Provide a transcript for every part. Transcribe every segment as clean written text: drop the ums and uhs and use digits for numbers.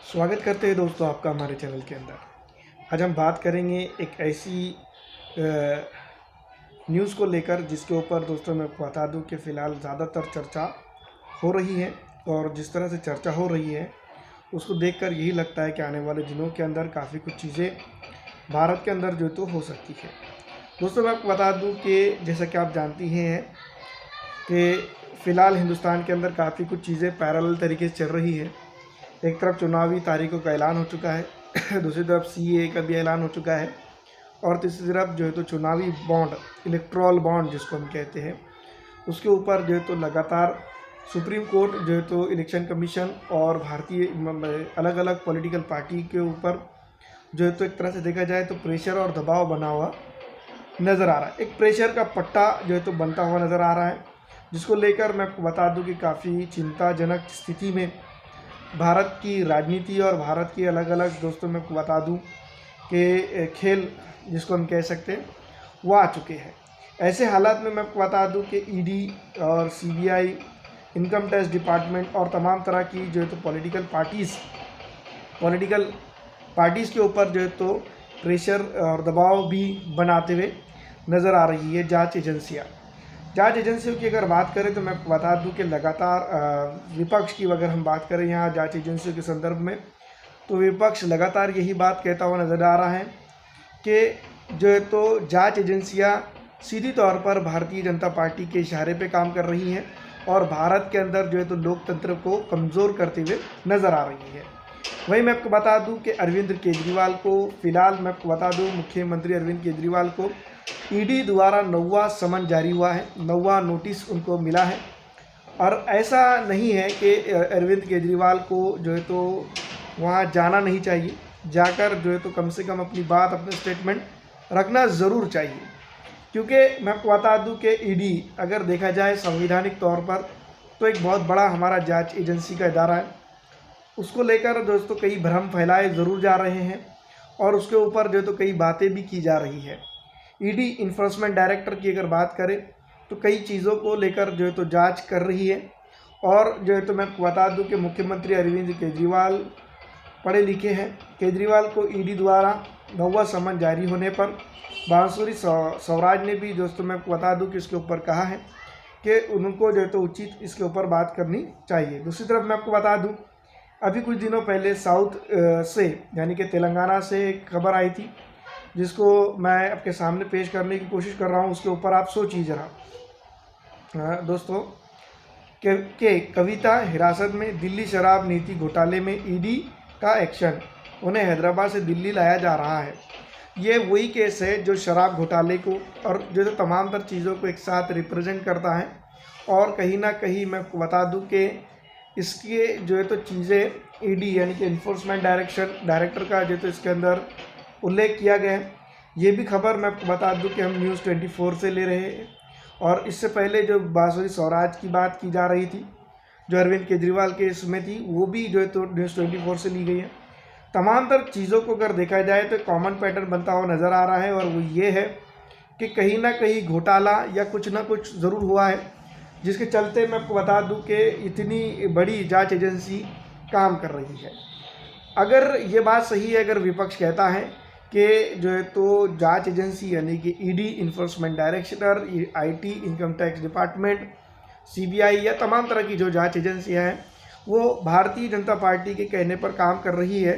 स्वागत करते हैं दोस्तों आपका हमारे चैनल के अंदर। आज हम बात करेंगे एक ऐसी न्यूज़ को लेकर जिसके ऊपर दोस्तों मैं आपको बता दूं कि फ़िलहाल ज़्यादातर चर्चा हो रही है। और जिस तरह से चर्चा हो रही है उसको देखकर यही लगता है कि आने वाले दिनों के अंदर काफ़ी कुछ चीज़ें भारत के अंदर जो तो हो सकती है। दोस्तों मैं आपको बता दूं कि जैसा कि आप जानती हैं कि फ़िलहाल हिंदुस्तान के अंदर काफ़ी कुछ चीज़ें पैरेलल तरीके से चल रही है। एक तरफ चुनावी तारीखों का ऐलान हो चुका है दूसरी तरफ सीए का भी ऐलान हो चुका है और तीसरी तरफ जो है तो चुनावी बॉन्ड, इलेक्ट्रल बॉन्ड जिसको हम कहते हैं, उसके ऊपर जो है तो लगातार सुप्रीम कोर्ट जो है तो इलेक्शन कमीशन और भारतीय अलग अलग पॉलिटिकल पार्टी के ऊपर जो है तो एक तरह से देखा जाए तो प्रेशर और दबाव बना हुआ नज़र आ रहा है। एक प्रेशर का पट्टा जो है तो बनता हुआ नज़र आ रहा है, जिसको लेकर मैं आपको बता दूं कि काफ़ी चिंताजनक स्थिति में भारत की राजनीति और भारत की अलग अलग दोस्तों मैं आपको बता दूं कि खेल जिसको हम कह सकते हैं वो आ चुके हैं। ऐसे हालात में मैं आपको बता दूं कि ईडी और सीबीआई, इनकम टैक्स डिपार्टमेंट और तमाम तरह की जो है तो पॉलिटिकल पार्टीज़ के ऊपर जो है तो प्रेशर और दबाव भी बनाते हुए नज़र आ रही है जांच एजेंसियों की अगर बात करें तो मैं आपको बता दूं कि लगातार विपक्ष की अगर हम बात करें यहाँ जांच एजेंसियों के संदर्भ में, तो विपक्ष लगातार यही बात कहता हुआ नज़र आ रहा है कि जो है तो जांच एजेंसियाँ सीधी तौर पर भारतीय जनता पार्टी के इशारे पे काम कर रही हैं और भारत के अंदर जो है तो लोकतंत्र को कमज़ोर करते हुए नज़र आ रही है। वहीं मैं आपको बता दूं कि अरविंद केजरीवाल को फ़िलहाल मैं आपको बता दूं मुख्यमंत्री अरविंद केजरीवाल को ईडी द्वारा 9वां समन जारी हुआ है, 9वां नोटिस उनको मिला है। और ऐसा नहीं है कि अरविंद केजरीवाल को जो है तो वहाँ जाना नहीं चाहिए, जाकर जो है तो कम से कम अपनी बात, अपने स्टेटमेंट रखना ज़रूर चाहिए। क्योंकि मैं आपको बता दूं कि ईडी अगर देखा जाए संवैधानिक तौर पर तो एक बहुत बड़ा हमारा जांच एजेंसी का इदारा है। उसको लेकर दोस्तों कई भ्रम फैलाए ज़रूर जा रहे हैं और उसके ऊपर जो है तो कई बातें भी की जा रही है। ईडी इन्फोर्समेंट डायरेक्टर की अगर बात करें तो कई चीज़ों को लेकर जो है तो जांच कर रही है। और जो है तो मैं बता दूं कि मुख्यमंत्री अरविंद केजरीवाल पढ़े लिखे हैं। केजरीवाल को ईडी द्वारा 9वां समन जारी होने पर बांसुरी स्वराज ने भी दोस्तों मैं बता दूं कि इसके ऊपर कहा है कि उनको जो है तो उचित इसके ऊपर बात करनी चाहिए। दूसरी तरफ मैं आपको बता दूँ अभी कुछ दिनों पहले साउथ से यानी कि तेलंगाना से एक खबर आई थी, जिसको मैं आपके सामने पेश करने की कोशिश कर रहा हूँ। उसके ऊपर आप सोचिए जरा दोस्तों के कविता हिरासत में, दिल्ली शराब नीति घोटाले में ईडी का एक्शन, उन्हें हैदराबाद से दिल्ली लाया जा रहा है। ये वही केस है जो शराब घोटाले को और जो तमाम तर चीज़ों को एक साथ रिप्रेजेंट करता है। और कहीं ना कहीं मैं आपको बता दूं कि इसके जो है तो चीज़ें ईडी यानी कि इन्फोर्समेंट डायरेक्टर का जो तो इसके अंदर उल्लेख किया गया है। ये भी खबर मैं आपको बता दूं कि हम न्यूज़ 24 से ले रहे हैं। और इससे पहले जो बांसुरी स्वराज की बात की जा रही थी जो अरविंद केजरीवाल के इसमें थी, वो भी जो है तो न्यूज़ 24 से ली गई है। तमाम तर चीज़ों को अगर देखा जाए तो कॉमन पैटर्न बनता हुआ नज़र आ रहा है और वो ये है कि कहीं ना कहीं घोटाला या कुछ ना कुछ ज़रूर हुआ है, जिसके चलते मैं आपको बता दूं कि इतनी बड़ी जांच एजेंसी काम कर रही है। अगर ये बात सही है, अगर विपक्ष कहता है कि जो है तो जांच एजेंसी यानी कि ED, enforcement director, IT, income tax department, CBI या तमाम तरह की जो जांच एजेंसियां हैं वो भारतीय जनता पार्टी के कहने पर काम कर रही है,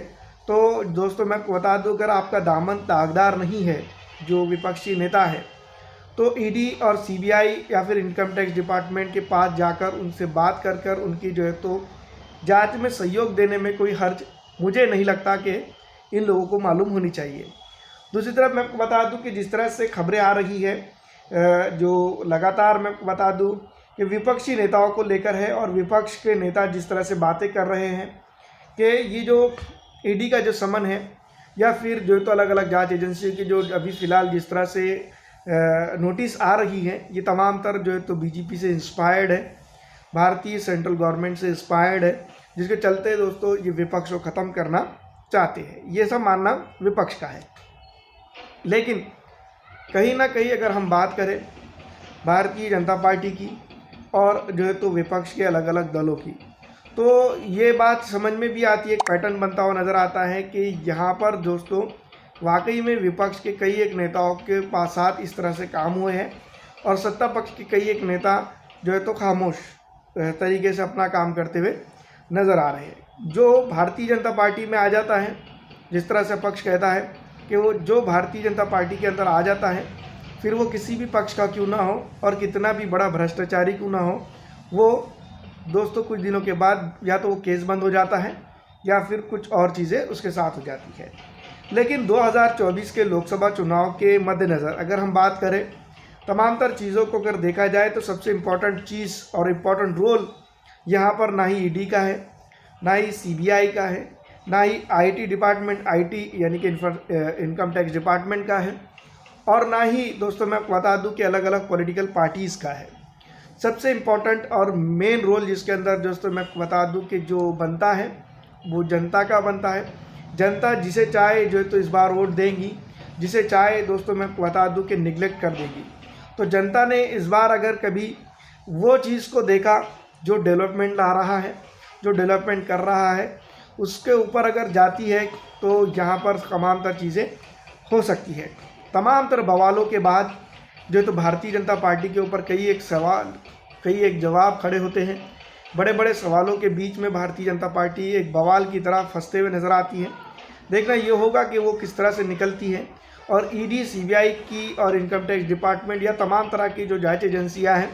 तो दोस्तों मैं आपको बता दूं अगर आपका दामन दागदार नहीं है जो विपक्षी नेता है, तो ईडी और सीबीआई या फिर इनकम टैक्स डिपार्टमेंट के पास जाकर उनसे बात कर उनकी जो है तो जांच में सहयोग देने में कोई हर्ज मुझे नहीं लगता कि इन लोगों को मालूम होनी चाहिए। दूसरी तरफ मैं आपको बता दूं कि जिस तरह से खबरें आ रही है जो लगातार मैं आपको बता दूं कि विपक्षी नेताओं को लेकर है और विपक्ष के नेता जिस तरह से बातें कर रहे हैं कि ये जो ईडी का जो समन है या फिर जो तो अलग अलग जांच एजेंसियों की जो अभी फ़िलहाल जिस तरह से नोटिस आ रही है, ये तमाम तर जो है तो बीजेपी से इंस्पायर्ड है, भारतीय सेंट्रल गवर्नमेंट से इंस्पायर्ड है, जिसके चलते दोस्तों ये विपक्ष को ख़त्म करना चाहते हैं। ये सब मानना विपक्ष का है। लेकिन कहीं ना कहीं अगर हम बात करें भारतीय जनता पार्टी की और जो है तो विपक्ष के अलग अलग दलों की, तो ये बात समझ में भी आती है, एक पैटर्न बनता हुआ नज़र आता है कि यहाँ पर दोस्तों वाकई में विपक्ष के कई एक नेताओं के पास साथ इस तरह से काम हुए हैं और सत्ता पक्ष के कई एक नेता जो है तो खामोश तरीके से अपना काम करते हुए नज़र आ रहे हैं। जो भारतीय जनता पार्टी में आ जाता है, जिस तरह से पक्ष कहता है कि वो जो भारतीय जनता पार्टी के अंदर आ जाता है, फिर वो किसी भी पक्ष का क्यों ना हो और कितना भी बड़ा भ्रष्टाचारी क्यों ना हो, वो दोस्तों कुछ दिनों के बाद या तो वो केस बंद हो जाता है या फिर कुछ और चीज़ें उसके साथ हो जाती है। लेकिन 2024 के लोकसभा चुनाव के मद्देनज़र अगर हम बात करें, तमाम तर चीज़ों को अगर देखा जाए तो सबसे इम्पॉर्टेंट चीज़ और इम्पॉर्टेंट रोल यहाँ पर ना ही ईडी का है, ना ही सीबीआई का है, ना ही आईटी डिपार्टमेंट यानी कि इनकम टैक्स डिपार्टमेंट का है, और ना ही दोस्तों मैं आपको बता दूं कि अलग अलग पॉलिटिकल पार्टीज़ का है। सबसे इम्पॉर्टेंट और मेन रोल जिसके अंदर दोस्तों मैं आपको बता दूं कि जो बनता है वो जनता का बनता है। जनता जिसे चाहे जो है तो इस बार वोट देंगी, जिसे चाहे दोस्तों मैं आपको बता दूं कि निगलेक्ट कर देगी। तो जनता ने इस बार अगर कभी वो चीज़ को देखा जो डेवलपमेंट ला रहा है, जो डेवलपमेंट कर रहा है, उसके ऊपर अगर जाती है तो यहाँ पर तमाम तर चीज़ें हो सकती है। तमाम तर बवालों के बाद जो तो भारतीय जनता पार्टी के ऊपर कई एक जवाब खड़े होते हैं। बड़े बड़े सवालों के बीच में भारतीय जनता पार्टी एक बवाल की तरह फंसते हुए नज़र आती है। देखना ये होगा कि वो किस तरह से निकलती है और ईडी, सीबीआई की और इनकम टैक्स डिपार्टमेंट या तमाम तरह की जो जांच एजेंसियां हैं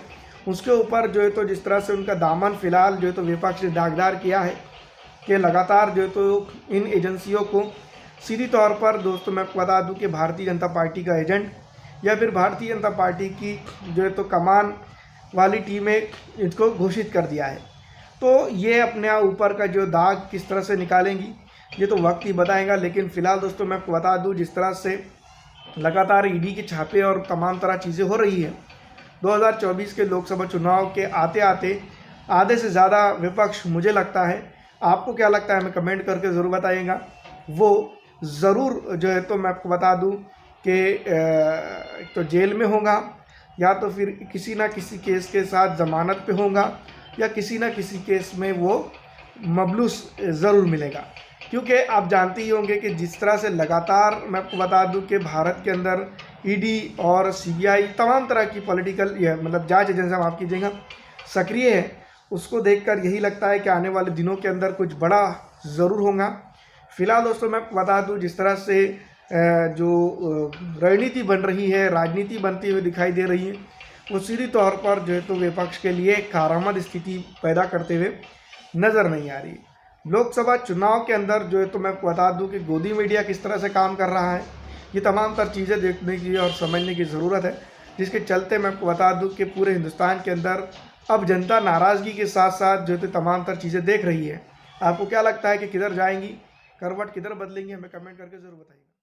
उसके ऊपर जो है तो जिस तरह से उनका दामन फिलहाल जो है तो विपक्ष ने दागदार किया है कि लगातार जो है तो इन एजेंसियों को सीधी तौर पर दोस्तों मैं आपको बता दूं कि भारतीय जनता पार्टी का एजेंट या फिर भारतीय जनता पार्टी की जो है तो कमान वाली टीमें इसको घोषित कर दिया है। तो ये अपने ऊपर का जो दाग किस तरह से निकालेंगी ये तो वक्त ही बताएगा। लेकिन फ़िलहाल दोस्तों मैं आपको बता दूं जिस तरह से लगातार ईडी के छापे और तमाम तरह चीज़ें हो रही है, 2024 के लोकसभा चुनाव के आते आते आधे से ज़्यादा विपक्ष, मुझे लगता है, आपको क्या लगता है हमें कमेंट करके ज़रूर बताइएगा, वो ज़रूर जो है तो मैं आपको बता दूं कि तो जेल में होगा या तो फिर किसी ना किसी केस के साथ ज़मानत पे होगा या किसी ना किसी केस में वो मबलूस ज़रूर मिलेगा। क्योंकि आप जानते ही होंगे कि जिस तरह से लगातार मैं आपको बता दूं कि भारत के अंदर ईडी और सीबीआई तमाम तरह की पॉलिटिकल मतलब जांच एजेंसियां माफ़ कीजिएगा सक्रिय है, उसको देखकर यही लगता है कि आने वाले दिनों के अंदर कुछ बड़ा ज़रूर होगा। फिलहाल दोस्तों मैं बता दूं जिस तरह से जो रणनीति बन रही है, राजनीति बनती हुई दिखाई दे रही है, वो सीधी तौर पर जो है तो विपक्ष के लिए कारामद स्थिति पैदा करते हुए नज़र नहीं आ रही। लोकसभा चुनाव के अंदर जो है तो मैं बता दूं कि गोदी मीडिया किस तरह से काम कर रहा है, ये तमाम तर चीज़ें देखने की और समझने की ज़रूरत है, जिसके चलते मैं आपको बता दूं कि पूरे हिंदुस्तान के अंदर अब जनता नाराज़गी के साथ साथ जो है तो तमाम तर चीज़ें देख रही है। आपको क्या लगता है कि किधर जाएंगी, करवट किधर बदलेंगी, हमें कमेंट करके ज़रूर बताइए।